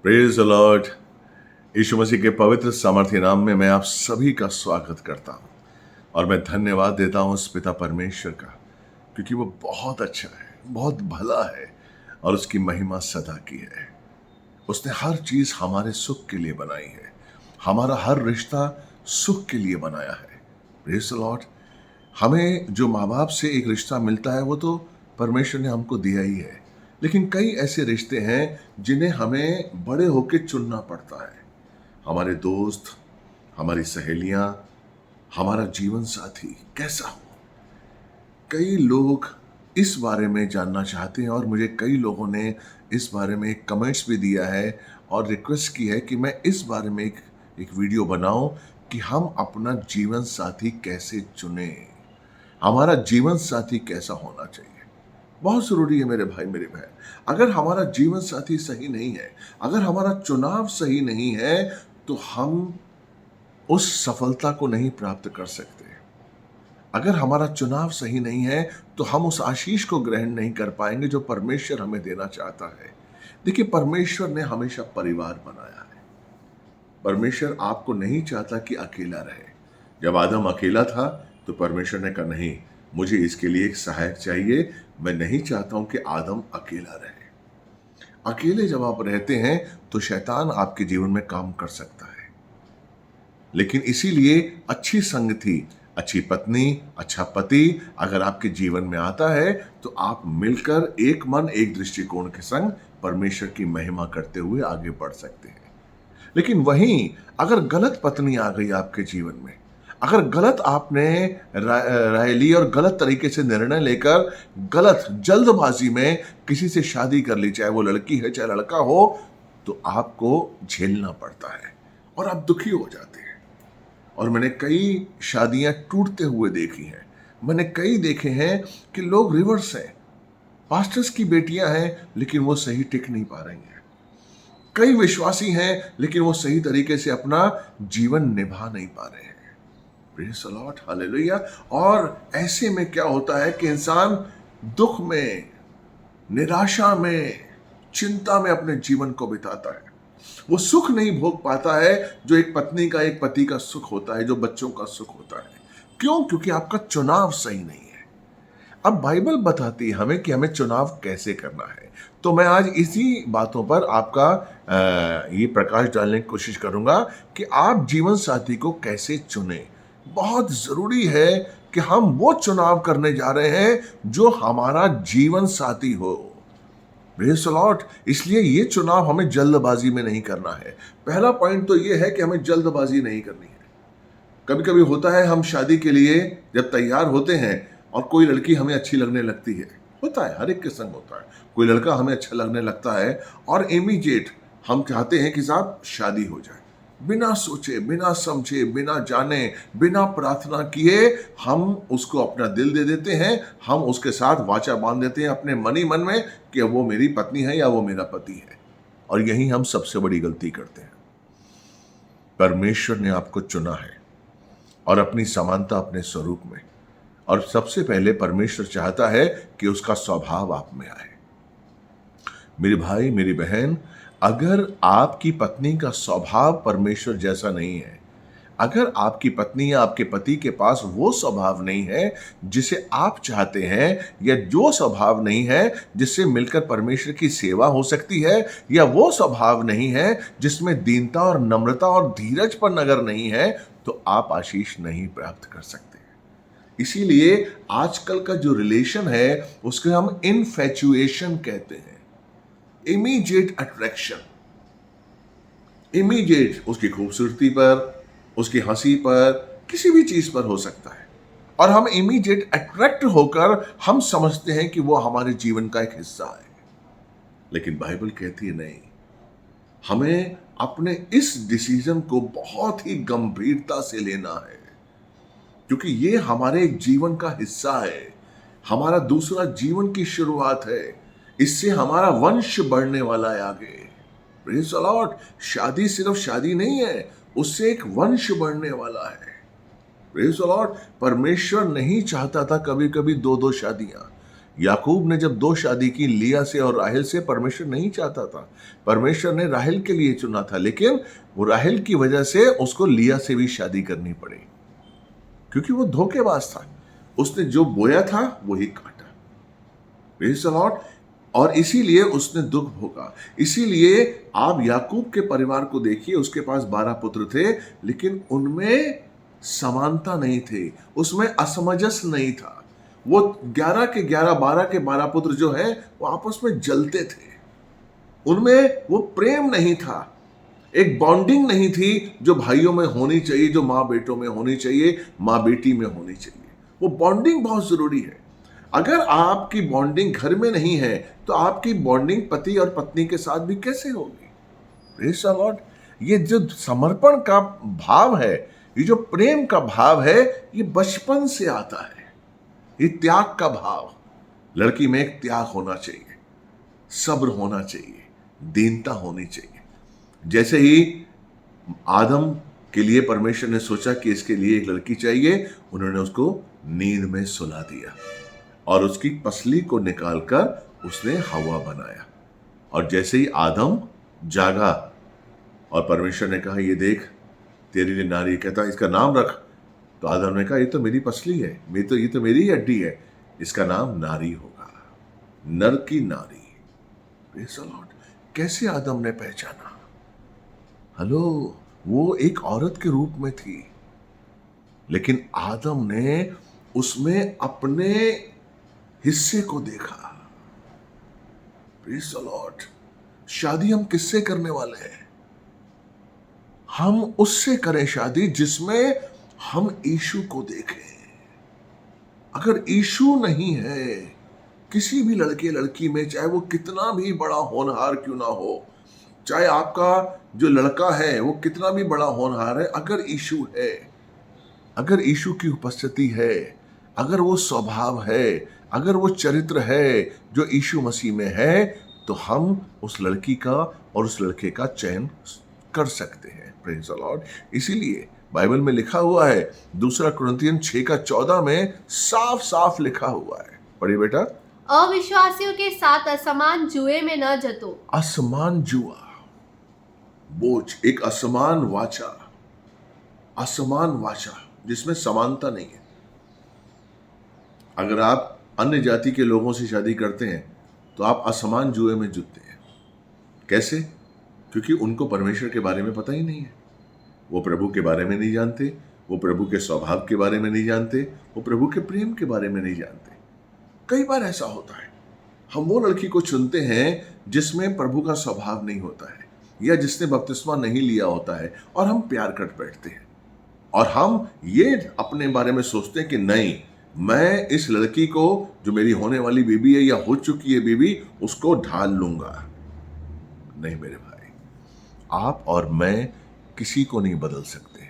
Praise the lord. यीशु मसीह के पवित्र सामर्थ्य नाम में मैं आप सभी का स्वागत करता हूं और मैं धन्यवाद देता हूं उस पिता परमेश्वर का, क्योंकि वो बहुत अच्छा है, बहुत भला है और उसकी महिमा सदा की है। उसने हर चीज हमारे सुख के लिए बनाई है, हमारा हर रिश्ता सुख के लिए बनाया है। Praise the Lord. हमें जो माँ बाप से एक रिश्ता मिलता है वो तो परमेश्वर ने हमको दिया ही है, लेकिन कई ऐसे रिश्ते हैं जिन्हें हमें बड़े होके चुनना पड़ता है। हमारे दोस्त, हमारी सहेलियां, हमारा जीवन साथी कैसा हो। कई लोग इस बारे में जानना चाहते हैं और मुझे कई लोगों ने इस बारे में एक कमेंट्स भी दिया है और रिक्वेस्ट की है कि मैं इस बारे में एक वीडियो बनाऊं कि हम अपना जीवन साथी कैसे चुने, हमारा जीवन साथी कैसा होना चाहिए। बहुत जरूरी है मेरे भाई मेरे बहन। अगर हमारा जीवन साथी सही नहीं है, अगर हमारा चुनाव सही नहीं है, तो हम उस सफलता को नहीं प्राप्त कर सकते। अगर हमारा चुनाव सही नहीं है तो हम उस आशीष को ग्रहण नहीं कर पाएंगे जो परमेश्वर हमें देना चाहता है। देखिए, परमेश्वर ने हमेशा परिवार बनाया है। परमेश्वर आपको नहीं चाहता कि अकेला रहे। जब आदम अकेला था तो परमेश्वर ने कहा, नहीं, मुझे इसके लिए एक सहायक चाहिए। मैं नहीं चाहता हूं कि आदम अकेला रहे। अकेले जब आप रहते हैं तो शैतान आपके जीवन में काम कर सकता है, लेकिन इसीलिए अच्छी संगति, अच्छी पत्नी, अच्छा पति अगर आपके जीवन में आता है तो आप मिलकर एक मन एक दृष्टिकोण के संग परमेश्वर की महिमा करते हुए आगे बढ़ सकते हैं। लेकिन वहीं अगर गलत पत्नी आ गई आपके जीवन में, अगर गलत आपने राय ली और गलत तरीके से निर्णय लेकर गलत जल्दबाजी में किसी से शादी कर ली, चाहे वो लड़की है चाहे लड़का हो, तो आपको झेलना पड़ता है और आप दुखी हो जाते हैं। और मैंने कई शादियां टूटते हुए देखी हैं। मैंने कई देखे हैं कि लोग रिवर्स हैं, पास्टर्स की बेटियां हैं लेकिन वो सही टिक नहीं पा रही हैं। कई विश्वासी हैं लेकिन वो सही तरीके से अपना जीवन निभा नहीं पा रहे हैं। Praise the Lord, hallelujah. और ऐसे में क्या होता है कि इंसान दुख में, निराशा में, चिंता में अपने जीवन को बिताता है। वो सुख नहीं भोग पाता है जो एक पत्नी का, एक पति का सुख होता है, जो बच्चों का सुख होता है। क्यों? क्योंकि आपका चुनाव सही नहीं है। अब बाइबल बताती है हमें कि हमें चुनाव कैसे करना है। तो मैं आज इसी बातों पर आपका ये प्रकाश डालने की कोशिश करूंगा कि आप जीवन साथी को कैसे चुने। बहुत जरूरी है कि हम वो चुनाव करने जा रहे हैं जो हमारा जीवन साथी हो। Praise the Lord. इसलिए ये चुनाव हमें जल्दबाजी में नहीं करना है। पहला पॉइंट तो ये है कि हमें जल्दबाजी नहीं करनी है। कभी कभी होता है, हम शादी के लिए जब तैयार होते हैं और कोई लड़की हमें अच्छी लगने लगती है, होता है, हर एक के संग होता है। कोई लड़का हमें अच्छा लगने लगता है और इमीडिएट हम चाहते हैं कि साहब शादी हो जाए। बिना सोचे, बिना समझे, बिना जाने, बिना प्रार्थना किए हम उसको अपना दिल दे देते हैं। हम उसके साथ वाचा बांध देते हैं अपने मन ही मन में कि वो मेरी पत्नी है या वो मेरा पति है। और यही हम सबसे बड़ी गलती करते हैं। परमेश्वर ने आपको चुना है और अपनी समानता, अपने स्वरूप में, और सबसे पहले परमेश्वर चाहता है कि उसका स्वभाव आप में आए। मेरे भाई मेरी बहन, अगर आपकी पत्नी का स्वभाव परमेश्वर जैसा नहीं है, अगर आपकी पत्नी या आपके पति के पास वो स्वभाव नहीं है जिसे आप चाहते हैं, या जो स्वभाव नहीं है जिससे मिलकर परमेश्वर की सेवा हो सकती है, या वो स्वभाव नहीं है जिसमें दीनता और नम्रता और धीरजपन अगर नहीं है, तो आप आशीष नहीं प्राप्त कर सकते। इसीलिए आजकल का जो रिलेशन है उसको हम इनफैचुएशन कहते हैं। इमीडिएट अट्रैक्शन, इमीडिएट, उसकी खूबसूरती पर, उसकी हंसी पर, किसी भी चीज पर हो सकता है, और हम इमीडिएट अट्रैक्ट होकर हम समझते हैं कि वो हमारे जीवन का एक हिस्सा है। लेकिन बाइबल कहती है नहीं, हमें अपने इस डिसीजन को बहुत ही गंभीरता से लेना है, क्योंकि ये हमारे जीवन का हिस्सा है, हमारा दूसरा जीवन की शुरुआत है। इससे हमारा वंश बढ़ने वाला है आगे। Praise the Lord. शादी सिर्फ शादी नहीं है, उससे एक वंश बढ़ने वाला है। Praise the Lord. परमेश्वर नहीं चाहता था कभी कभी दो दो शादियां। याकूब ने जब 2 शादी की, लिया से और राहेल से, परमेश्वर नहीं चाहता था। परमेश्वर ने राहेल के लिए चुना था, लेकिन वो राहेल की वजह से उसको लिया से भी शादी करनी पड़ी, क्योंकि वो धोखेबाज था। उसने जो बोया था वही काटा। Praise the Lord. और इसीलिए उसने दुख भोगा। इसीलिए आप याकूब के परिवार को देखिए, उसके पास 12 पुत्र थे, लेकिन उनमें समानता नहीं थी, उसमें असमंजस नहीं था। वो 11 के 11, 12 के 12 पुत्र जो हैं वो आपस में जलते थे, उनमें वो प्रेम नहीं था, एक बॉन्डिंग नहीं थी जो भाइयों में होनी चाहिए, जो माँ बेटों में होनी चाहिए, माँ बेटी में होनी चाहिए। वो बॉन्डिंग बहुत जरूरी है। अगर आपकी बॉन्डिंग घर में नहीं है तो आपकी बॉन्डिंग पति और पत्नी के साथ भी कैसे होगी? Praise the Lord. ये जो समर्पण का भाव है, ये जो प्रेम का भाव है, ये बचपन से आता है। ये त्याग का भाव, लड़की में एक त्याग होना चाहिए, सब्र होना चाहिए, दीनता होनी चाहिए। जैसे ही आदम के लिए परमेश्वर ने सोचा कि इसके लिए एक लड़की चाहिए, उन्होंने उसको नींद में सुला दिया और उसकी पसली को निकालकर उसने हवा बनाया। और जैसे ही आदम जागा और परमेश्वर ने कहा, ये देख तेरे लिए नारी, कहता इसका नाम रख। तो आदम ने कहा, ये तो मेरी पसली है, ये तो मेरी ही हड्डी है, इसका नाम नारी होगा, नर की नारी। Praise the Lord. कैसे आदम ने पहचाना? हेलो, वो एक औरत के रूप में थी, लेकिन आदम ने उसमें अपने हिस्से को देखा। Praise the Lord. शादी हम किससे करने वाले हैं? हम उससे करें शादी जिसमें हम यीशु को देखें। अगर यीशु नहीं है किसी भी लड़के लड़की में, चाहे वो कितना भी बड़ा होनहार क्यों ना हो, चाहे आपका जो लड़का है वो कितना भी बड़ा होनहार है, अगर यीशु है, अगर यीशु की उपस्थिति है, अगर वो स्वभाव है, अगर वो चरित्र है जो यीशु मसीह में है, तो हम उस लड़की का और उस लड़के का चयन कर सकते हैं। Praise the Lord. इसीलिए बाइबल में लिखा हुआ है, 2 कुरिन्थियन 6:14 में साफ साफ लिखा हुआ है, पढ़िए बेटा। अविश्वासियों के साथ असमान जुए में न जतो। असमान जुआ, बोझ, एक असमान वाचा जिसमें समानता नहीं है। अगर आप अन्य जाति के लोगों से शादी करते हैं तो आप असमान जुए में जुटते हैं। कैसे? क्योंकि उनको परमेश्वर के बारे में पता ही नहीं है, वो प्रभु के बारे में नहीं जानते, वो प्रभु के स्वभाव के बारे में नहीं जानते, वो प्रभु के प्रेम के बारे में नहीं जानते। कई बार ऐसा होता है, हम वो लड़की को चुनते हैं जिसमें प्रभु का स्वभाव नहीं होता है, या जिसने बपतिस्मा नहीं लिया होता है, और हम प्यार कर बैठते हैं और हम ये अपने बारे में सोचते हैं कि नहीं, मैं इस लड़की को, जो मेरी होने वाली बीबी है या हो चुकी है बीबी, उसको ढाल लूंगा। नहीं मेरे भाई, आप और मैं किसी को नहीं बदल सकते,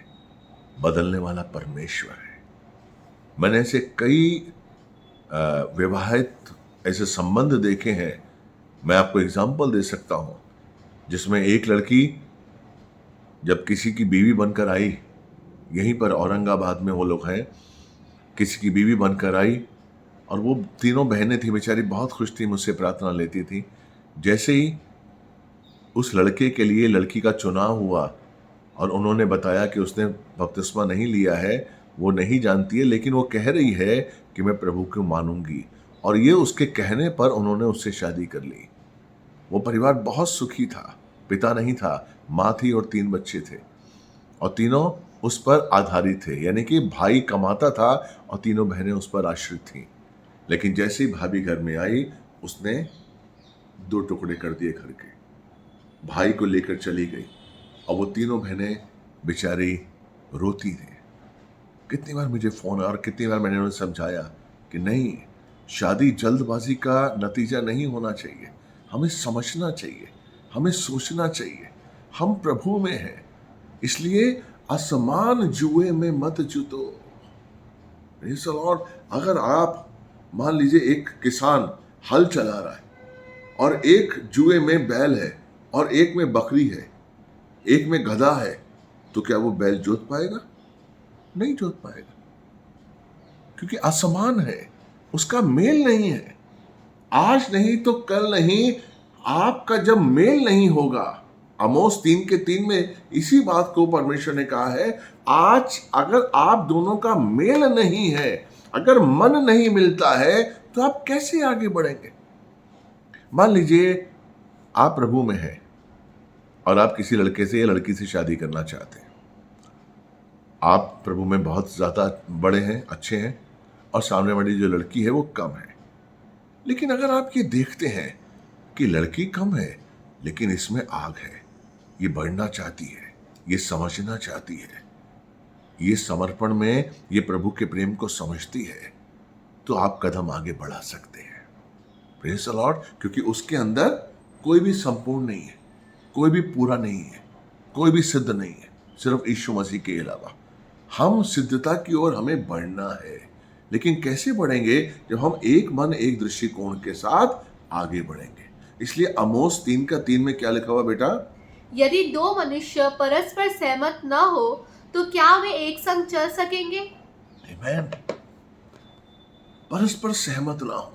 बदलने वाला परमेश्वर है। मैंने ऐसे कई विवाहित ऐसे संबंध देखे हैं, मैं आपको एग्जाम्पल दे सकता हूं, जिसमें एक लड़की जब किसी की बीवी बनकर आई, यहीं पर औरंगाबाद में वो लोग हैं, किसी की बीवी बनकर आई और वो तीनों बहनें थी, बेचारी बहुत खुश थी, मुझसे प्रार्थना लेती थी। जैसे ही उस लड़के के लिए लड़की का चुनाव हुआ और उन्होंने बताया कि उसने बपतिस्मा नहीं लिया है, वो नहीं जानती है, लेकिन वो कह रही है कि मैं प्रभु को मानूंगी, और ये उसके कहने पर उन्होंने उससे शादी कर ली। वो परिवार बहुत सुखी था, पिता नहीं था, माँ थी और 3 बच्चे थे, और तीनों उस पर आधारित थे, यानी कि भाई कमाता था और तीनों बहनें उस पर आश्रित थीं। लेकिन जैसे ही भाभी घर में आई, उसने 2 टुकड़े कर दिए घर के, भाई को लेकर चली गई, और वो तीनों बहनें बेचारी रोती थी। कितनी बार मुझे फोन आया और कितनी बार मैंने उन्हें समझाया कि नहीं, शादी जल्दबाजी का नतीजा नहीं होना चाहिए, हमें समझना चाहिए, हमें सोचना चाहिए, हम प्रभु में हैं, इसलिए असमान जुए में मत जुतो। अगर आप मान लीजिए एक किसान हल चला रहा है और एक जुए में बैल है और एक में बकरी है, एक में गधा है, तो क्या वो बैल जोत पाएगा? नहीं जोत पाएगा, क्योंकि असमान है, उसका मेल नहीं है। आज नहीं तो कल नहीं, आपका जब मेल नहीं होगा, आमोस 3:3 में इसी बात को परमेश्वर ने कहा है, आज अगर आप दोनों का मेल नहीं है, अगर मन नहीं मिलता है, तो आप कैसे आगे बढ़ेंगे? मान लीजिए आप प्रभु में हैं और आप किसी लड़के से या लड़की से शादी करना चाहते हैं। आप प्रभु में बहुत ज्यादा बड़े हैं, अच्छे हैं, और सामने वाली जो लड़की है वो कम है। लेकिन अगर आप ये देखते हैं कि लड़की कम है लेकिन इसमें आग है, ये बढ़ना चाहती है, ये समझना चाहती है, ये समर्पण में ये प्रभु के प्रेम को समझती है, तो आप कदम आगे बढ़ा सकते हैं। Praise the Lord. क्योंकि उसके अंदर कोई भी संपूर्ण नहीं है, कोई भी पूरा नहीं है, कोई भी सिद्ध नहीं है, सिर्फ यीशु मसीह के अलावा। हम सिद्धता की ओर हमें बढ़ना है, लेकिन कैसे बढ़ेंगे? जब हम एक मन एक दृष्टिकोण के साथ आगे बढ़ेंगे। इसलिए आमोस 3:3 में क्या लिखा हुआ बेटा? यदि दो मनुष्य परस्पर सहमत न हो तो क्या वे एक संग चल सकेंगे? आमीन। परस्पर सहमत ना हो,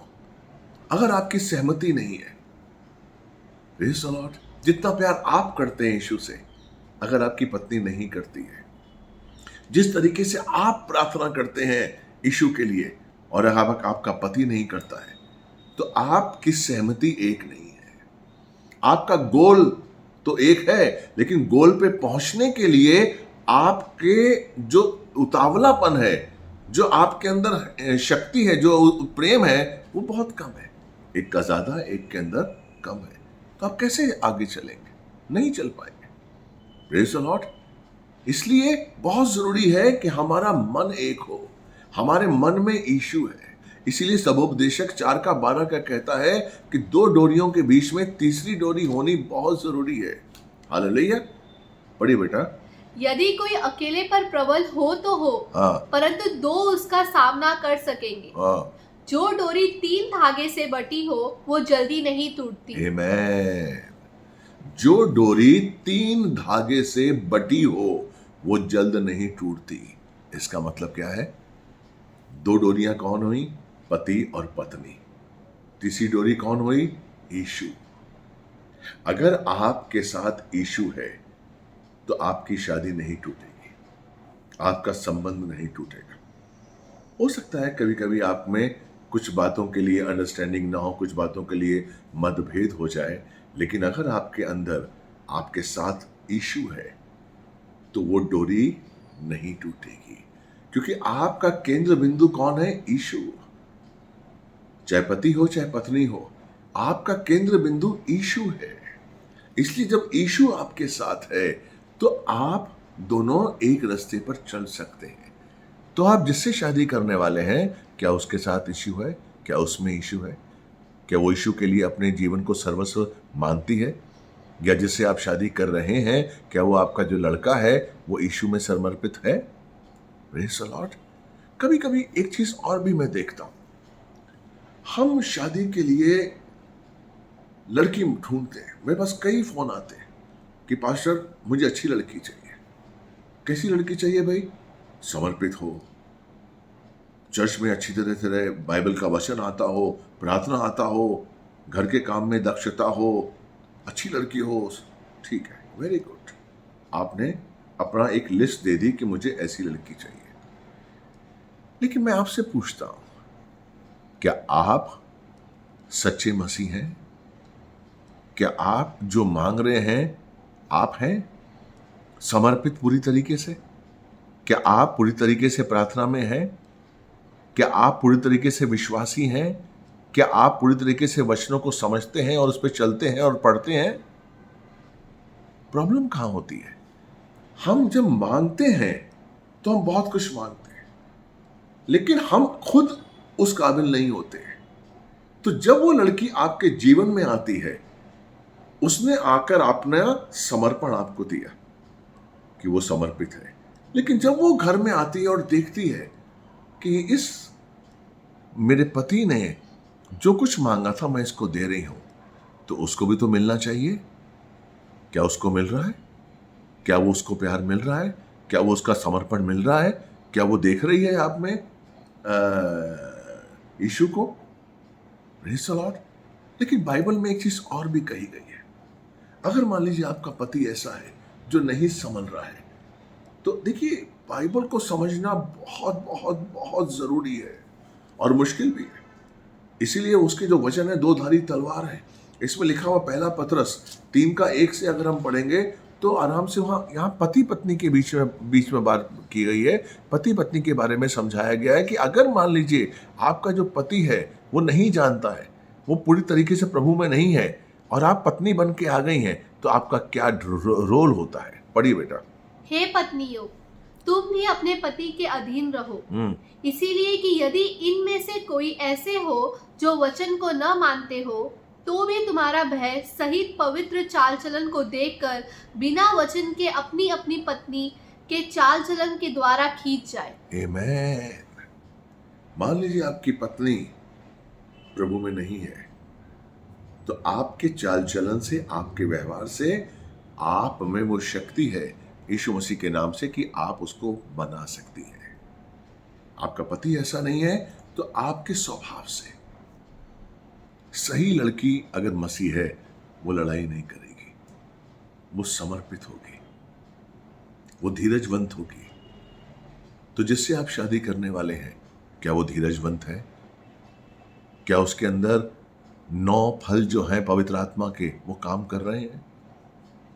अगर आपकी सहमति नहीं है, प्रेज़ द लॉर्ड, जितना प्यार आप करते हैं यीशु से, अगर आपकी पत्नी नहीं करती है, जिस तरीके से आप प्रार्थना करते हैं यीशु के लिए, और अगर आपका पति नहीं करता है, तो आपकी सहमति एक नहीं है। आपका गोल तो एक है, लेकिन गोल पे पहुंचने के लिए आपके जो उतावलापन है, जो आपके अंदर शक्ति है, जो प्रेम है, वो बहुत कम है। एक का ज्यादा, एक के अंदर कम है, तो आप कैसे आगे चलेंगे? नहीं चल पाएंगे। Praise the Lord. इसलिए बहुत जरूरी है कि हमारा मन एक हो, हमारे मन में यीशु है। इसीलिए सबोपदेशक 4:12 का कहता है कि दो डोरियों के बीच में तीसरी डोरी होनी बहुत जरूरी है। हालेलुया। पढ़िए बेटा। यदि कोई अकेले पर प्रबल हो तो हो, परंतु दो उसका सामना कर सकेंगे। जो डोरी 3 धागे से बटी हो वो जल्दी नहीं टूटती। आमीन। जो डोरी 3 धागे से बटी हो वो जल्द नहीं टूटती। इसका मतलब क्या है? 2 डोरियां कौन हुई? पति और पत्नी। तीसरी डोरी कौन हुई? यीशु। अगर आपके साथ यीशु है तो आपकी शादी नहीं टूटेगी, आपका संबंध नहीं टूटेगा। हो सकता है कभी कभी आप में कुछ बातों के लिए अंडरस्टैंडिंग ना हो, कुछ बातों के लिए मतभेद हो जाए, लेकिन अगर आपके अंदर आपके साथ यीशु है तो वो डोरी नहीं टूटेगी, क्योंकि आपका केंद्र बिंदु कौन है? यीशु। चाहे पति हो चाहे पत्नी हो, आपका केंद्र बिंदु यीशु है। इसलिए जब यीशु आपके साथ है तो आप दोनों एक रास्ते पर चल सकते हैं। तो आप जिससे शादी करने वाले हैं, क्या उसके साथ यीशु है? क्या उसमें यीशु है? क्या वो यीशु के लिए अपने जीवन को सर्वस्व मानती है? या जिससे आप शादी कर रहे हैं, क्या वो आपका जो लड़का है वो यीशु में समर्पित है? Praise the Lord. कभी कभी एक चीज और भी मैं देखता हूं, हम शादी के लिए लड़की ढूंढते हैं। मेरे पास कई फोन आते हैं कि पास्टर मुझे अच्छी लड़की चाहिए। कैसी लड़की चाहिए भाई? समर्पित हो, चर्च में अच्छी तरह से रहे, बाइबल का वचन आता हो, प्रार्थना आता हो, घर के काम में दक्षता हो, अच्छी लड़की हो। ठीक है, वेरी गुड। आपने अपना एक लिस्ट दे दी कि मुझे ऐसी लड़की चाहिए। लेकिन मैं आपसे पूछता हूं, क्या आप सच्चे मसीह हैं? क्या आप जो मांग रहे हैं आप हैं समर्पित पूरी तरीके से? क्या आप पूरी तरीके से प्रार्थना में हैं? क्या आप पूरी तरीके से विश्वासी हैं? क्या आप पूरी तरीके से वचनों को समझते हैं और उस पर चलते हैं और पढ़ते हैं? प्रॉब्लम कहां होती है? हम जब मांगते हैं तो हम बहुत कुछ मांगते हैं, लेकिन हम खुद उस काबिल नहीं होते हैं। तो जब वो लड़की आपके जीवन में आती है, उसने आकर अपना समर्पण आपको दिया कि वो समर्पित है, लेकिन जब वो घर में आती है और देखती है कि इस मेरे पति ने जो कुछ मांगा था मैं इसको दे रही हूं, तो उसको भी तो मिलना चाहिए। क्या उसको मिल रहा है? क्या वो उसको प्यार मिल रहा है? क्या वो उसका समर्पण मिल रहा है? क्या वो देख रही है आप में यीशु को? Praise the Lord. लेकिन बाइबल में एक चीज और भी कही गई है। अगर मान लीजिए आपका पति ऐसा है जो नहीं संभल रहा है, तो देखिए बाइबल को समझना बहुत बहुत बहुत जरूरी है और मुश्किल भी है। इसीलिए उसके जो वचन है, दो धारी तलवार है। इसमें लिखा हुआ पहला पतरस 3:1 से अगर हम पढ़ेंगे तो आराम से वहाँ यहाँ पति पत्नी के बीच में बात की गई है। पति पत्नी के बारे में समझाया गया है कि अगर मान लीजिए आपका जो पति है वो नहीं जानता है, वो पूरी तरीके से प्रभु में नहीं है, और आप पत्नी बन के आ गई हैं, तो आपका क्या रोल होता है। पढ़िए बेटा। हे पत्नियों, तुम भी अपने पति के अधीन रहो, इसीलिए कि यदि इनमें से कोई ऐसे हो जो वचन को न मानते हो, तो भी तुम्हारा भय सहित पवित्र चाल चलन को देखकर बिना वचन के अपनी अपनी पत्नी के चाल चलन के द्वारा खींच जाए। आमीन। मान लीजिए आपकी पत्नी प्रभु में नहीं है, तो आपके चाल चलन से, आपके व्यवहार से आप में वो शक्ति है यीशु मसीह के नाम से कि आप उसको बना सकती हैं। आपका पति ऐसा नहीं है तो आपके स्वभाव से सही लड़की अगर मसीह है, वो लड़ाई नहीं करेगी, वो समर्पित होगी, वो धीरजवंत होगी। तो जिससे आप शादी करने वाले हैं, क्या वो धीरजवंत है? क्या उसके अंदर 9 फल जो हैं पवित्र आत्मा के वो काम कर रहे हैं?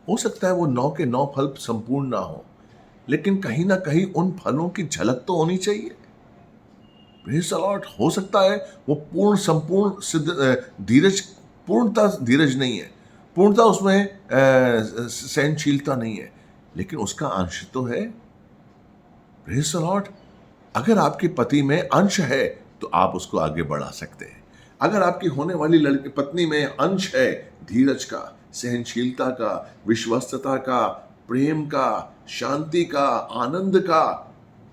हो सकता है वो 9 के 9 फल संपूर्ण ना हो, लेकिन कहीं ना कहीं उन फलों की झलक तो होनी चाहिए। Praise the Lord. हो सकता है वो पूर्ण संपूर्ण सिद्ध धीरज, पूर्णता धीरज नहीं है, पूर्णता उसमें सहनशीलता नहीं है, लेकिन उसका अंश तो है। Praise the Lord. अगर आपके पति में अंश है तो आप उसको आगे बढ़ा सकते हैं। अगर आपकी होने वाली लड़की पत्नी में अंश है धीरज का, सहनशीलता का, विश्वस्तता का, प्रेम का, शांति का, आनंद का,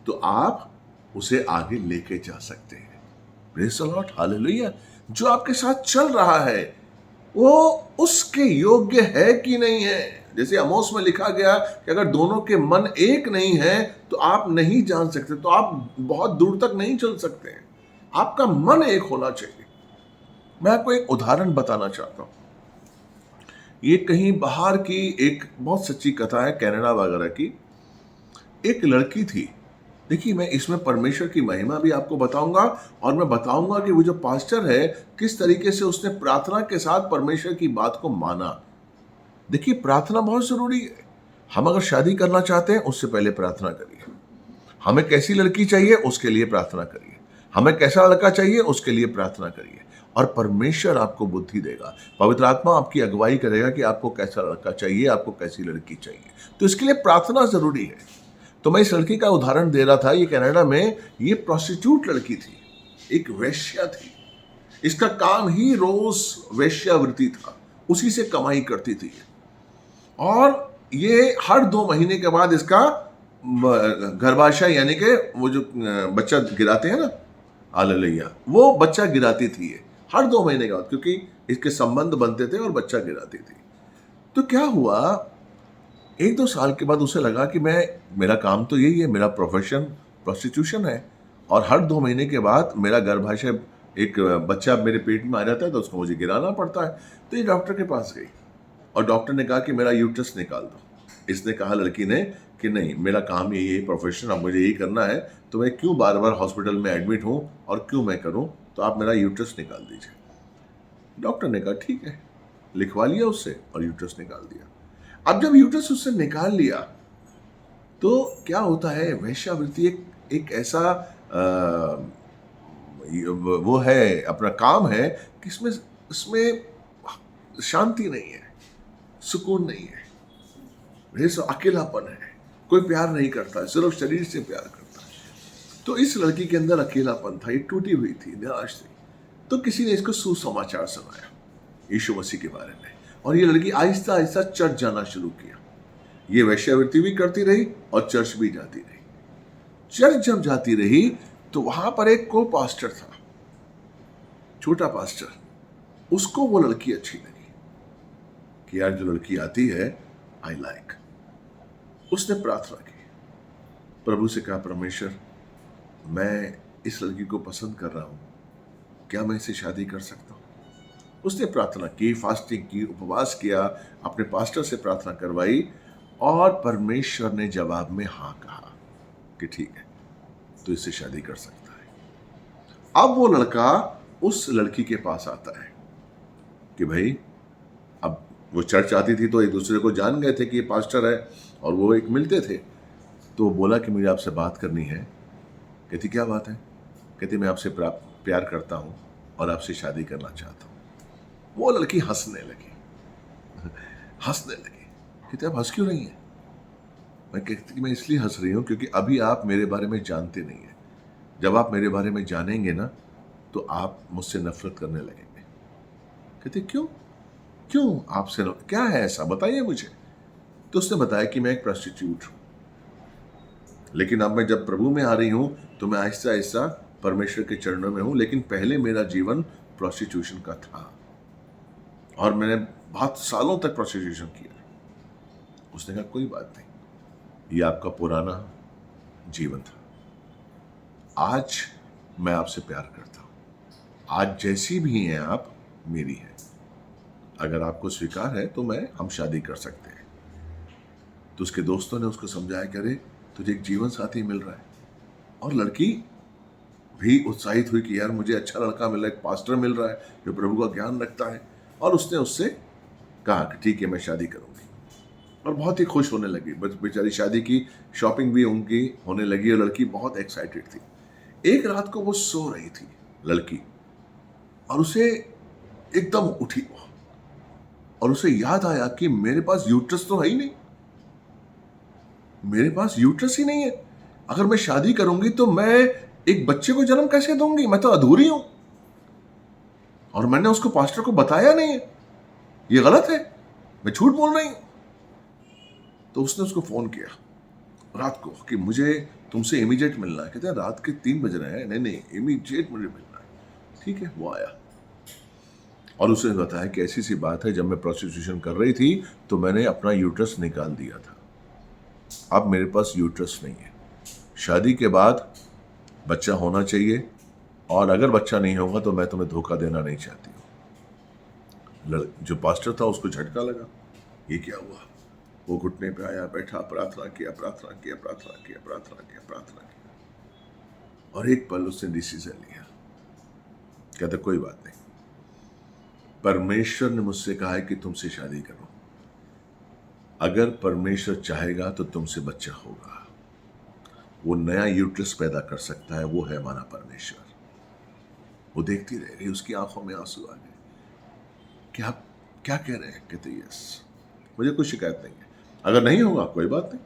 तो आप उसे आगे लेके जा सकते हैं। Praise the Lord, hallelujah. जो आपके साथ चल रहा है वो उसके योग्य है कि नहीं है। जैसे आमोस में लिखा गया कि अगर दोनों के मन एक नहीं है तो आप नहीं जान सकते, तो आप बहुत दूर तक नहीं चल सकते हैं। आपका मन एक होना चाहिए। मैं आपको एक उदाहरण बताना चाहता हूं। ये कहीं बाहर की एक बहुत सच्ची कथा है, कनाडा वगैरह की। एक लड़की थी। देखिए, मैं इसमें परमेश्वर की महिमा भी आपको बताऊंगा और मैं बताऊंगा कि वो जो पास्टर है किस तरीके से उसने प्रार्थना के साथ परमेश्वर की बात को माना। देखिए, प्रार्थना बहुत जरूरी है। हम अगर शादी करना चाहते हैं उससे पहले प्रार्थना करिए। हमें कैसी लड़की चाहिए उसके लिए प्रार्थना करिए। हमें कैसा लड़का चाहिए उसके लिए प्रार्थना करिए, और परमेश्वर आपको बुद्धि देगा। पवित्र आत्मा आपकी अगुवाई करेगा कि आपको कैसा लड़का चाहिए, आपको कैसी लड़की चाहिए। तो इसके लिए प्रार्थना जरूरी है। तो मैं इस लड़की का उदाहरण दे रहा था। ये कनाडा में ये प्रोस्टिट्यूट लड़की थी, एक वेश्या थी। इसका काम ही रोज वेश्यावृत्ति था, उसी से कमाई करती थी। और ये हर 2 महीने के बाद इसका गर्भाशय यानी कि वो जो बच्चा गिराते हैं ना, हालेलुया, वो बच्चा गिराती थी ये हर 2 महीने के बाद, क्योंकि इसके संबंध बनते थे और बच्चा गिराती थी। तो क्या हुआ, 1-2 साल के बाद उसे लगा कि मेरा काम तो यही है, मेरा प्रोफेशन प्रोस्टिट्यूशन है, और हर 2 महीने के बाद मेरा गर्भाशय, एक बच्चा मेरे पेट में आ जाता है तो उसको मुझे गिराना पड़ता है। तो ये डॉक्टर के पास गई और डॉक्टर ने कहा कि मेरा यूट्रस निकाल दो। इसने कहा लड़की ने कि नहीं, मेरा काम यही है, प्रोफेशन, अब मुझे यही करना है, तो मैं क्यों बार बार हॉस्पिटल में एडमिट हूँ और क्यों मैं करूँ, तो आप मेरा यूट्रस निकाल दीजिए। डॉक्टर ने कहा ठीक है, लिखवा लिया उससे और यूट्रस निकाल दिया। अब जब यूट्रस उससे निकाल लिया तो क्या होता है, वेश्यावृत्ति एक ऐसा वो है, अपना काम है कि इसमें शांति नहीं है, सुकून नहीं है, अकेलापन है, कोई प्यार नहीं करता है, सिर्फ शरीर से प्यार करता है। तो इस लड़की के अंदर अकेलापन था, ये टूटी हुई थी, निराश थी। तो किसी ने इसको सुसमाचार सुनाया यीशु मसीह के बारे में, और ये लड़की आहिस्ता आहिस्ता चर्च जाना शुरू किया। ये वेश्यावृत्ति भी करती रही और चर्च भी जाती रही। चर्च जब जाती रही तो वहां पर एक को पास्टर था, छोटा पास्टर। उसको वो लड़की अच्छी लगी कि यार जो लड़की आती है आई लाइक। उसने प्रार्थना की, प्रभु से कहा, परमेश्वर, मैं इस लड़की को पसंद कर रहा हूं, क्या मैं इससे शादी कर सकता हूं? उसने प्रार्थना की, फास्टिंग की, उपवास किया, अपने पास्टर से प्रार्थना करवाई और परमेश्वर ने जवाब में हाँ कहा कि ठीक है, तो इससे शादी कर सकता है। अब वो लड़का उस लड़की के पास आता है कि भाई, अब वो चर्च आती थी तो एक दूसरे को जान गए थे कि ये पास्टर है और वो एक मिलते थे। तो वो बोला कि मुझे आपसे बात करनी है। कहती क्या बात है? कहती मैं आपसे प्यार करता हूँ और आपसे शादी करना चाहता हूँ। वो लड़की हंसने लगी। कहती आप हंस क्यों रही हैं? मैं कहती मैं इसलिए हंस रही हूँ क्योंकि अभी आप मेरे बारे में जानते नहीं हैं। जब आप मेरे बारे में जानेंगे ना तो आप मुझसे नफरत करने लगेंगे। कहते क्यों आपसे क्या है ऐसा, बताइए मुझे। तो उसने बताया कि मैं एक प्रोस्टिट्यूट हूं, लेकिन अब मैं जब प्रभु में आ रही हूं तो मैं आहिस्ता आहिस्ता परमेश्वर के चरणों में हूं, लेकिन पहले मेरा जीवन प्रोस्टिट्यूशन का था और मैंने बहुत सालों तक प्रोस्टिट्यूशन किया। उसने कहा कोई बात नहीं, ये आपका पुराना जीवन था। आज मैं आपसे प्यार करता हूं। आज जैसी भी हैं आप मेरी हैं। अगर आपको स्वीकार है तो हम शादी कर सकते हैं। तो उसके दोस्तों ने उसको समझाया कि अरे तुझे एक जीवन साथी मिल रहा है। और लड़की भी उत्साहित हुई कि यार मुझे अच्छा लड़का मिल रहा है, एक पास्टर मिल रहा है जो प्रभु का ज्ञान रखता है। और उसने उससे कहा कि ठीक है मैं शादी करूंगी। और बहुत ही खुश होने लगी। बस बेचारी शादी की शॉपिंग भी उनकी होने लगी और लड़की बहुत एक्साइटेड थी। एक रात को वो सो रही थी लड़की, और उसे एकदम उठी और उसे याद आया कि मेरे पास यूट्रस तो है ही नहीं। मेरे पास यूट्रस ही नहीं है। अगर मैं शादी करूंगी तो मैं एक बच्चे को जन्म कैसे दूंगी? मैं तो अधूरी हूं। और मैंने उसको पास्टर को बताया नहीं है। ये गलत है, मैं झूठ बोल रही हूं। तो उसने उसको फोन किया रात को कि मुझे तुमसे इमीडिएट मिलना है। कहते हैं रात के 3 बज रहे हैं। नहीं इमीडिएट मुझे मिलना है। ठीक है, वो आया और उसने बताया कि ऐसी सी बात है, जब मैं प्रोस्टिट्यूशन कर रही थी तो मैंने अपना यूट्रस निकाल दिया था। अब मेरे पास यूट्रस नहीं है। शादी के बाद बच्चा होना चाहिए और अगर बच्चा नहीं होगा तो मैं तुम्हें धोखा देना नहीं चाहती हूँ। जो पास्टर था उसको झटका लगा, ये क्या हुआ? वो घुटने पे आया, बैठा, प्रार्थना किया और एक पल उसने डिसीजन लिया। कहता कोई बात नहीं, परमेश्वर ने मुझसे कहा है कि तुमसे शादी करो। अगर परमेश्वर चाहेगा तो तुमसे बच्चा होगा। वो नया यूट्रस पैदा कर सकता है, वो है हमारा परमेश्वर। वो देखती रह गई, उसकी आंखों में आंसू आ गए। क्या क्या कह रहे हैं? कहते यस, मुझे कोई शिकायत नहीं है। अगर नहीं होगा कोई बात नहीं,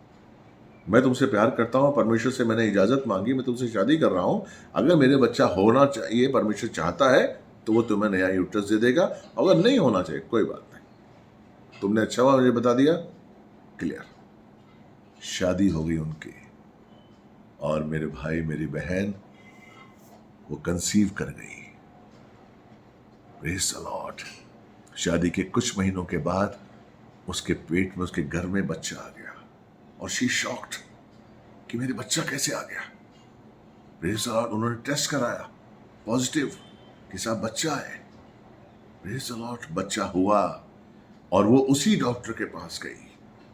मैं तुमसे प्यार करता हूं, परमेश्वर से मैंने इजाजत मांगी, मैं तुमसे शादी कर रहा हूं। अगर मेरे बच्चा होना चाहिए, परमेश्वर चाहता है तो वो तुम्हें नया यूट्रस दे देगा। अगर नहीं होना चाहिए कोई बात नहीं। तुमने अच्छा हुआ मुझे बता दिया, क्लियर। शादी हो गई उनकी और मेरे भाई मेरी बहन वो कंसीव कर गई। Praise the Lord. शादी के कुछ महीनों के बाद उसके पेट में, उसके घर में बच्चा आ गया और शी शॉक्ड कि मेरे बच्चा कैसे आ गया। Praise the Lord. उन्होंने टेस्ट कराया, पॉजिटिव कि साहब बच्चा है। Praise the Lord. बच्चा हुआ और वो उसी डॉक्टर के पास गई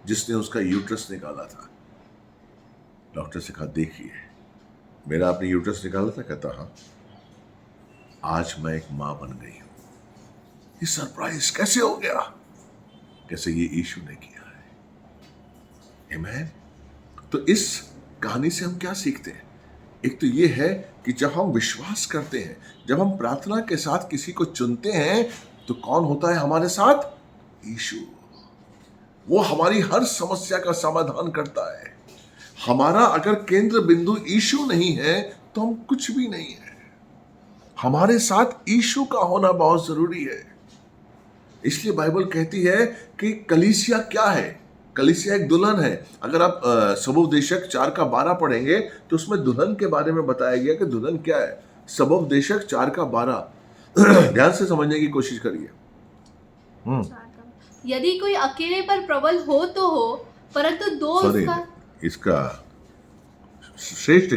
जिसने उसका यूट्रस निकाला था। डॉक्टर से कहा देखिए मेरा आपने यूट्रस निकाला था? कहता हाँ। आज मैं एक मां बन गई हूं। ये सरप्राइज कैसे हो गया? कैसे? ये यीशु ने किया है। आमीन। तो इस कहानी से हम क्या सीखते हैं? एक तो ये है कि जब हम विश्वास करते हैं, जब हम प्रार्थना के साथ किसी को चुनते हैं, तो कौन होता है हमारे साथ? यीशु। वो हमारी हर समस्या का समाधान करता है। हमारा अगर केंद्र बिंदु यीशु नहीं है तो हम कुछ भी नहीं है। हमारे साथ यीशु का होना बहुत जरूरी है। इसलिए बाइबल कहती है कि कलीसिया क्या है? कलीसिया एक दुल्हन है। अगर आप सबोपदेशक 4:12 पढ़ेंगे तो उसमें दुल्हन के बारे में बताया गया कि दुल्हन क्या है। सबोपदेशक 4:12 ध्यान से समझने की कोशिश करिए। यदि कोई अकेले पर प्रबल हो तो हो, परंतु दो इसका श्रेष्ठ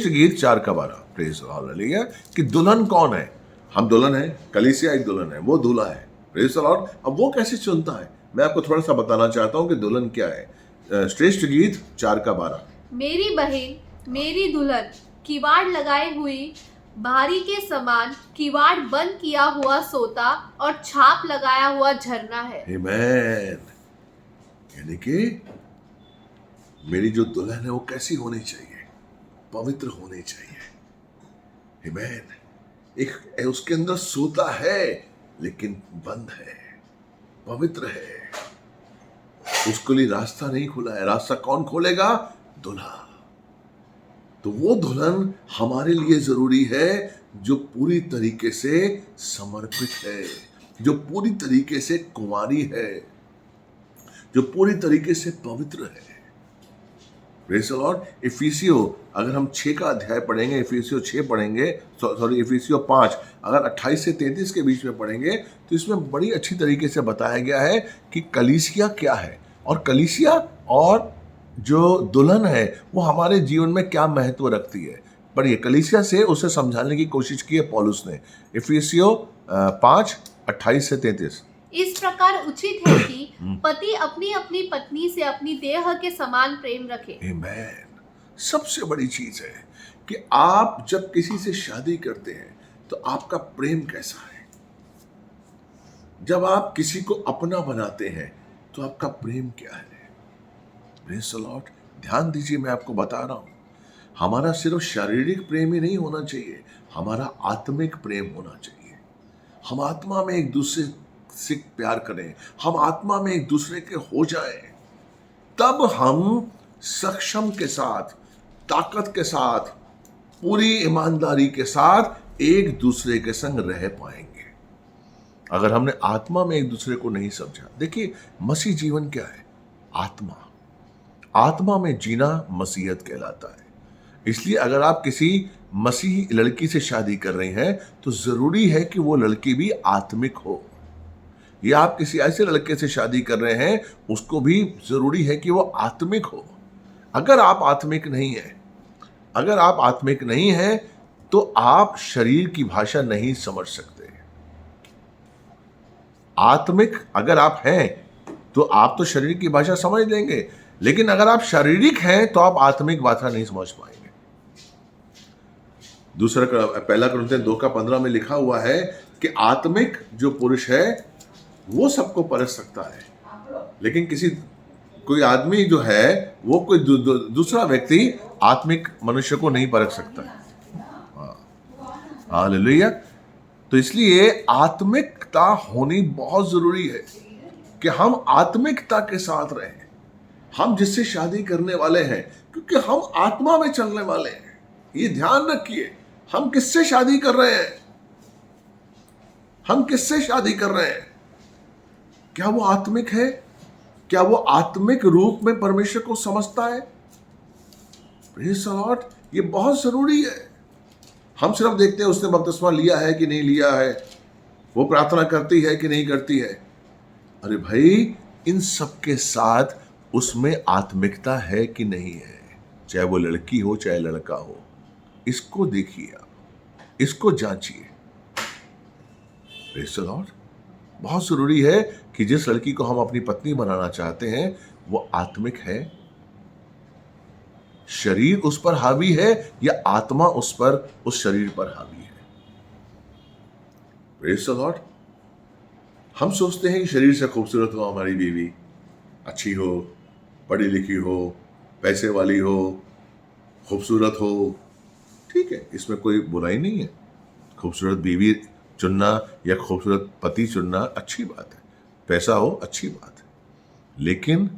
गीत 4:12 प्रेज हालेलुया। कि दुल्हन कौन है? हम दुल्हन हैं, कलीसिया एक दुल्हन है, वो दूल्हा है। Praise the Lord. अब वो कैसे चुनता है, मैं आपको थोड़ा सा बताना चाहता हूं कि दुल्हन क्या है। श्रेष्ठ गीत 4:12। मेरी बहन मेरी दुल्हन किवाड़ लगाए हुई बारी के समान, किवाड़ बंद किया हुआ सोता और छाप लगाया हुआ झरना है। आमीन। यानी कि मेरी जो दुल्हन है वो कैसी होनी चाहिए? पवित्र होनी चाहिए। आमीन। एक उसके अंदर सोता है लेकिन बंद है, पवित्र है, उसके लिए रास्ता नहीं खुला है। रास्ता कौन खोलेगा? दुल्हा। तो वो दुल्हन हमारे लिए जरूरी है जो पूरी तरीके से समर्पित है, जो पूरी तरीके से कुंवारी है, जो पूरी तरीके से पवित्र है। Praise the Lord. इफिसियो, अगर हम 6 का अध्याय पढ़ेंगे, इफिसियो 6 पढ़ेंगे, इफिसियो 5 अगर 28 से 33 के बीच में पढ़ेंगे तो इसमें बड़ी अच्छी तरीके से बताया गया है कि कलीसिया क्या है और कलीसिया और जो दुल्हन है वो हमारे जीवन में क्या महत्व रखती है। पर ये कलीसिया से उसे समझाने की कोशिश की है पौलुस ने। इफिसियो 5:28 से 33। इस प्रकार उचित है कि पति अपनी अपनी पत्नी से अपनी देह के समान प्रेम रखे। आमीन। सबसे बड़ी चीज है कि आप जब किसी से शादी करते हैं तो आपका प्रेम कैसा है। जब आप किसी को अपना बनाते हैं तो आपका प्रेम क्या है। Praise the Lord. ध्यान दीजिए, मैं आपको बता रहा हूं, हमारा सिर्फ शारीरिक प्रेम ही नहीं होना चाहिए, हमारा आत्मिक प्रेम होना चाहिए। हम आत्मा में एक दूसरे से प्यार करें, हम आत्मा में एक दूसरे के हो जाएं, तब हम सक्षम के साथ, ताकत के साथ, पूरी ईमानदारी के साथ एक दूसरे के संग रह पाएंगे। अगर हमने आत्मा में एक दूसरे को नहीं समझा, देखिए मसीह जीवन क्या है? आत्मा। आत्मा में जीना मसीहत कहलाता है। इसलिए अगर आप किसी मसीही लड़की से शादी कर रहे हैं तो जरूरी है कि वो लड़की भी आत्मिक हो। या आप किसी ऐसे लड़के से शादी कर रहे हैं, उसको भी जरूरी है कि वो आत्मिक हो। अगर आप आत्मिक नहीं हैं, अगर आप आत्मिक नहीं हैं तो आप शरीर की भाषा नहीं समझ सकते। आत्मिक अगर आप हैं तो आप तो शरीर की भाषा समझ लेंगे, लेकिन अगर आप शारीरिक हैं तो आप आत्मिक भाषा नहीं समझ पाएंगे। पहला कुरिन्थियों 2:15 में लिखा हुआ है कि आत्मिक जो पुरुष है वो सबको परख सकता है, लेकिन कोई आदमी जो है वो कोई दूसरा व्यक्ति आत्मिक मनुष्य को नहीं परख सकता। हालेलुया। तो इसलिए आत्मिकता होनी बहुत जरूरी है कि हम आत्मिकता के साथ रहें। हम जिससे शादी करने वाले हैं, क्योंकि हम आत्मा में चलने वाले हैं। ये ध्यान रखिए, हम किससे शादी कर रहे हैं? हम किससे शादी कर रहे हैं? क्या वो आत्मिक है? क्या वो आत्मिक रूप में परमेश्वर को समझता है? Praise the Lord. ये बहुत जरूरी है। हम सिर्फ देखते हैं उसने बपतिस्मा लिया है कि नहीं लिया है, वो प्रार्थना करती है कि नहीं करती है। अरे भाई, इन सब के साथ उसमें आत्मिकता है कि नहीं है, चाहे वो लड़की हो चाहे लड़का हो। इसको देखिए, आप इसको जांचिए। Praise the Lord. बहुत जरूरी है कि जिस लड़की को हम अपनी पत्नी बनाना चाहते हैं वो आत्मिक है। शरीर उस पर हावी है या आत्मा उस शरीर पर हावी है। Praise the Lord. हम सोचते हैं कि शरीर से खूबसूरत हो हमारी बीवी, अच्छी हो, पढ़ी लिखी हो, पैसे वाली हो, खूबसूरत हो। ठीक है, इसमें कोई बुराई नहीं है। खूबसूरत बीवी चुनना या खूबसूरत पति चुनना अच्छी बात है, पैसा हो अच्छी बात है, लेकिन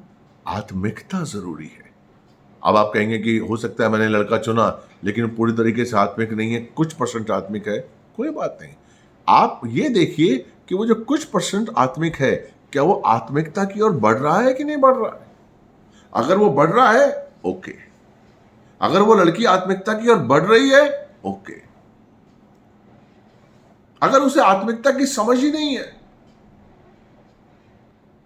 आत्मिकता जरूरी है। अब आप कहेंगे कि हो सकता है मैंने लड़का चुना लेकिन पूरी तरीके से आत्मिक नहीं है, कुछ परसेंट आत्मिक है, कोई बात नहीं। आप ये देखिए कि वो जो कुछ परसेंट आत्मिक है, क्या वो आत्मिकता की ओर बढ़ रहा है कि नहीं बढ़ रहा है। अगर वो बढ़ रहा है, ओके। अगर वो लड़की आत्मिकता की ओर बढ़ रही है, ओके। अगर उसे आत्मिकता की समझ ही नहीं है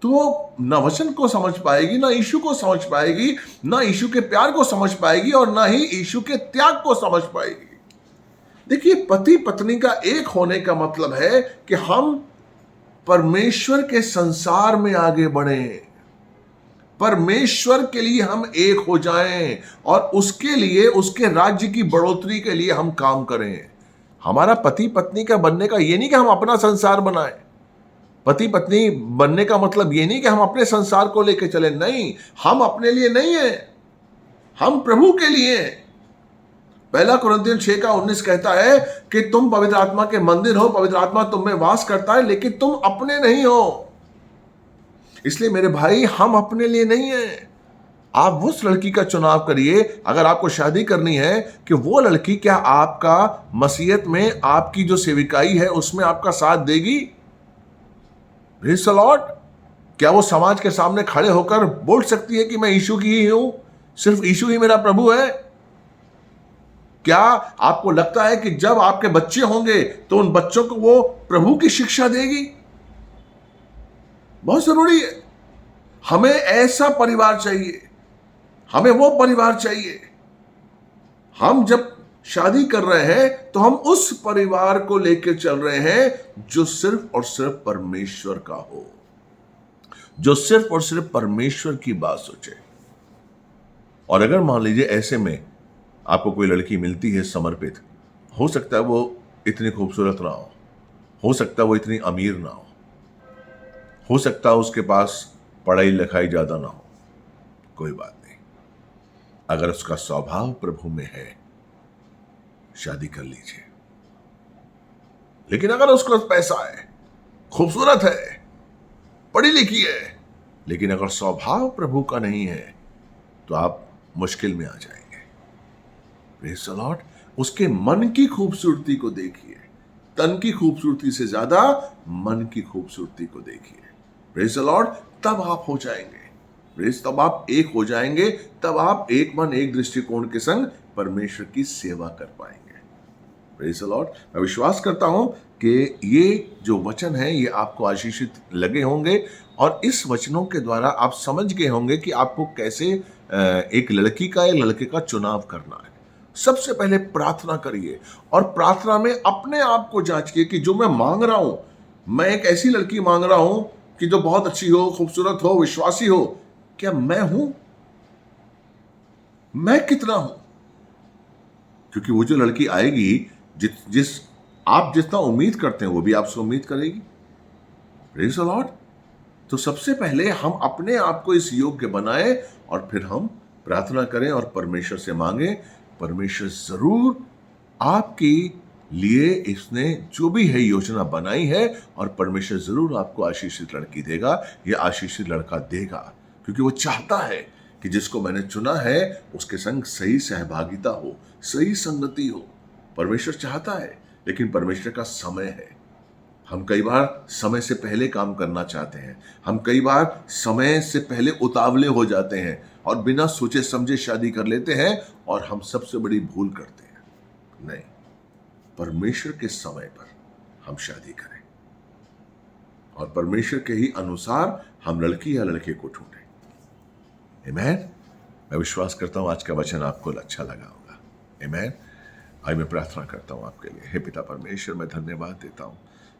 तो वो ना वचन को समझ पाएगी, ना यीशु को समझ पाएगी, ना यीशु के प्यार को समझ पाएगी और ना ही यीशु के त्याग को समझ पाएगी। देखिए, पति पत्नी का एक होने का मतलब है कि हम परमेश्वर के संसार में आगे बढ़ें, परमेश्वर के लिए हम एक हो जाएं और उसके लिए, उसके राज्य की बढ़ोतरी के लिए हम काम करें। हमारा पति पत्नी का बनने का ये नहीं कि हम अपना संसार बनाएं। पति पत्नी बनने का मतलब ये नहीं कि हम अपने संसार को लेकर चले, नहीं, हम अपने लिए नहीं है, हम प्रभु के लिए हैं। 1 कुरिन्थियों 6:19 कहता है कि तुम पवित्र आत्मा के मंदिर हो, पवित्र आत्मा तुम में वास करता है, लेकिन तुम अपने नहीं हो। इसलिए मेरे भाई, हम अपने लिए नहीं हैं। आप उस लड़की का चुनाव करिए, अगर आपको शादी करनी है, कि वो लड़की क्या आपका मसीहत में, आपकी जो सेविकाई है उसमें आपका साथ देगी। Praise the Lord. क्या वो समाज के सामने खड़े होकर बोल सकती है कि मैं यीशु की ही हूं, सिर्फ यीशु ही मेरा प्रभु है? क्या आपको लगता है कि जब आपके बच्चे होंगे तो उन बच्चों को वो प्रभु की शिक्षा देगी? बहुत जरूरी है। हमें ऐसा परिवार चाहिए, हमें वो परिवार चाहिए। हम जब शादी कर रहे हैं तो हम उस परिवार को लेकर चल रहे हैं जो सिर्फ और सिर्फ परमेश्वर का हो, जो सिर्फ और सिर्फ परमेश्वर की बात सोचे। और अगर मान लीजिए ऐसे में आपको कोई लड़की मिलती है समर्पित, हो सकता है वो इतनी खूबसूरत ना हो सकता है वो इतनी अमीर ना हो सकता है उसके पास पढ़ाई लिखाई ज्यादा ना हो, कोई बात नहीं। अगर उसका स्वभाव प्रभु में है, शादी कर लीजिए। लेकिन अगर उसके पास पैसा है, खूबसूरत है, पढ़ी लिखी है, लेकिन अगर स्वभाव प्रभु का नहीं है तो आप मुश्किल में आ जाएंगे। Praise the Lord. उसके मन की खूबसूरती को देखिए, तन की खूबसूरती से ज्यादा मन की खूबसूरती को देखिए। Praise the Lord. तब आप हो जाएंगे, तब आप एक हो जाएंगे, तब आप एक मन एक दृष्टिकोण के संग परमेश्वर की सेवा कर पाएंगे। Praise the Lord. मैं विश्वास करता हूं कि ये जो वचन है ये आपको आशीषित लगे होंगे और इस वचनों के द्वारा आप समझ गए होंगे कि आपको कैसे एक लड़की का या लड़के का चुनाव करना है। सबसे पहले प्रार्थना करिए और प्रार्थना में अपने आप को जांचिए कि जो मैं मांग रहा हूं, मैं एक ऐसी लड़की मांग रहा हूं कि जो बहुत अच्छी हो, खूबसूरत हो, विश्वासी हो, क्या मैं हूं? मैं कितना हूं? क्योंकि वो जो लड़की आएगी, जिस आप जितना उम्मीद करते हैं वो भी आपसे उम्मीद करेगी। Praise the Lord. तो सबसे पहले हम अपने आप को इस योग्य बनाएं और फिर हम प्रार्थना करें और परमेश्वर से मांगे। परमेश्वर जरूर आपके लिए इसने जो भी है योजना बनाई है और परमेश्वर जरूर आपको आशीषित लड़की देगा या आशीषित लड़का देगा, क्योंकि वो चाहता है कि जिसको मैंने चुना है उसके संग सही सहभागिता हो, सही संगति हो। परमेश्वर चाहता है, लेकिन परमेश्वर का समय है। हम कई बार समय से पहले काम करना चाहते हैं, हम कई बार समय से पहले उतावले हो जाते हैं और बिना सोचे समझे शादी कर लेते हैं और हम सबसे बड़ी भूल करते हैं। नहीं, परमेश्वर के समय पर हम शादी करें और परमेश्वर के ही अनुसार हम लड़की या लड़के को ढूंढें। आमीन। मैं विश्वास करता हूं आज का वचन आपको अच्छा लगा होगा। आमीन। आज मैं प्रार्थना करता हूं आपके लिए। हे पिता परमेश्वर, मैं धन्यवाद देता हूं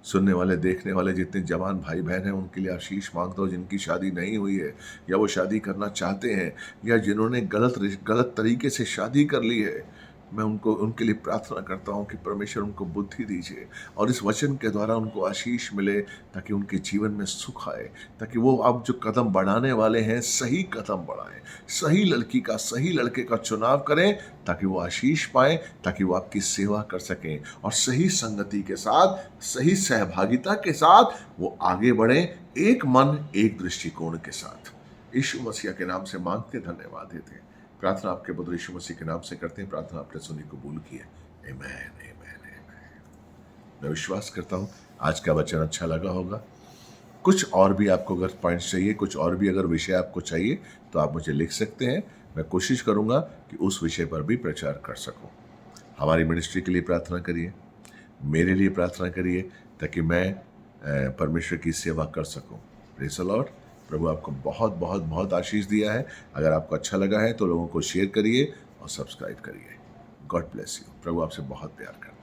सुनने वाले, देखने वाले जितने जवान भाई बहन हैं उनके लिए आशीष मांगता हूँ, जिनकी शादी नहीं हुई है या वो शादी करना चाहते हैं या जिन्होंने गलत तरीके से शादी कर ली है। मैं उनके लिए प्रार्थना करता हूँ कि परमेश्वर उनको बुद्धि दीजिए और इस वचन के द्वारा उनको आशीष मिले, ताकि उनके जीवन में सुख आए, ताकि वो अब जो कदम बढ़ाने वाले हैं सही कदम बढ़ाएं, सही लड़की का, सही लड़के का चुनाव करें, ताकि वो आशीष पाएं, ताकि वो आपकी सेवा कर सकें और सही संगति के साथ, सही सहभागिता के साथ वो आगे बढ़ें, एक मन एक दृष्टिकोण के साथ। यीशु मसीह के नाम से मांगते, धन्यवाद देते हैं। प्रार्थना आपके पुत्र यीशु मसीह के नाम से करते हैं। प्रार्थना आपने सुनी, कबूल की है। आमीन, आमीन, आमीन। मैं विश्वास करता हूँ आज का वचन अच्छा लगा होगा। कुछ और भी आपको अगर पॉइंट्स चाहिए, कुछ और भी अगर विषय आपको चाहिए तो आप मुझे लिख सकते हैं। मैं कोशिश करूँगा कि उस विषय पर भी प्रचार कर सकूँ। हमारी मिनिस्ट्री के लिए प्रार्थना करिए, मेरे लिए प्रार्थना करिए, ताकि मैं परमेश्वर की सेवा कर सकूँ। Praise the Lord. प्रभु आपको बहुत बहुत बहुत आशीष दिया है। अगर आपको अच्छा लगा है तो लोगों को शेयर करिए और सब्सक्राइब करिए। God bless you. प्रभु आपसे बहुत प्यार करता है।